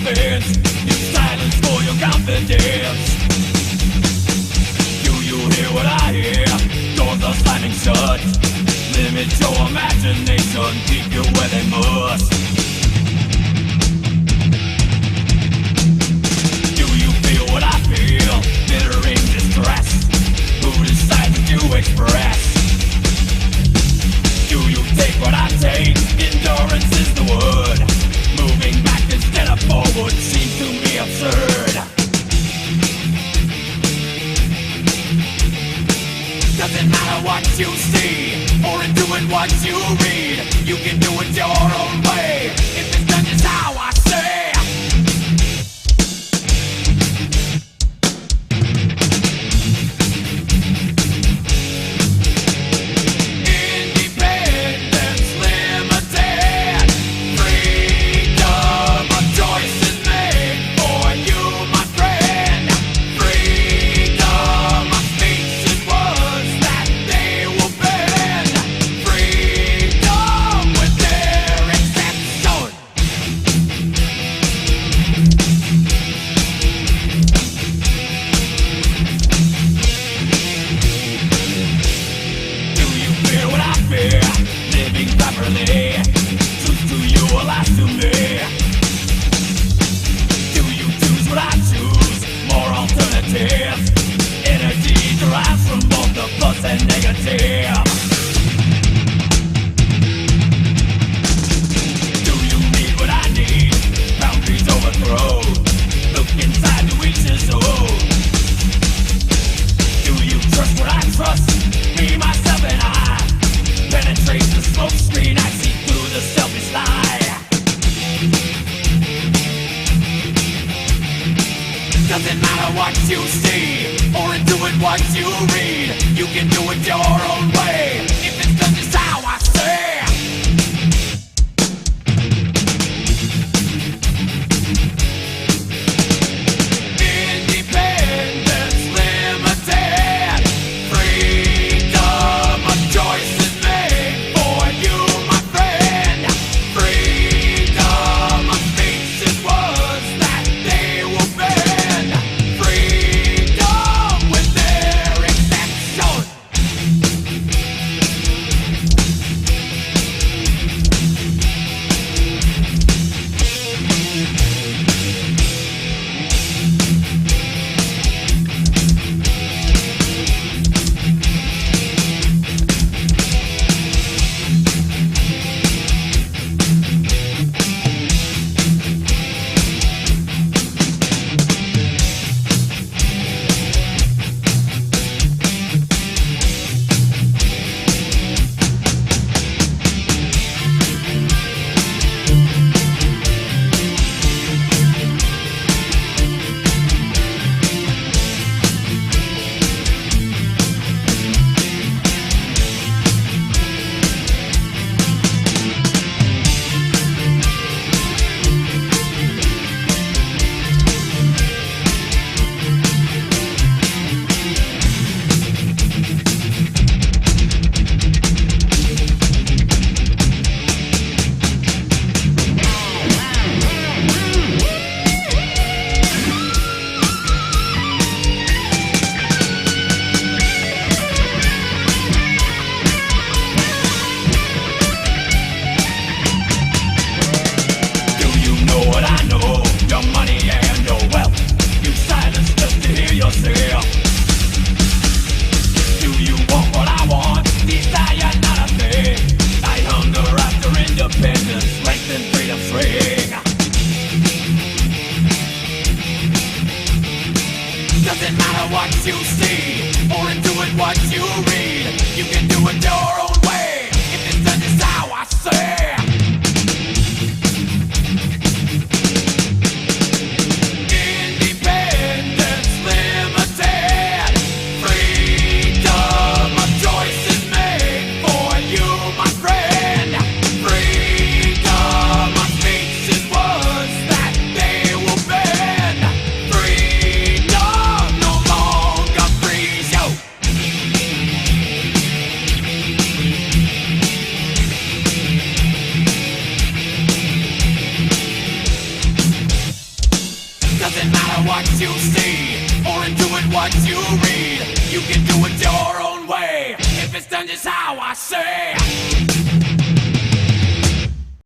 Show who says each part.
Speaker 1: defense. Use silence for your confidence. Do you hear what I hear? Doors are slamming shut. Limit your imagination, keep you where they must. Do you feel what I feel? Bittering distress. Who decides to express? Do you take what I take? Endurance is the word. Moving back instead of forward seems to me absurd. Doesn't matter what you see, or in doing what you read. You can do it your own way, if it's done just how I say. what you see, or into it what you read. You can do it your own way, if it's done just how I say.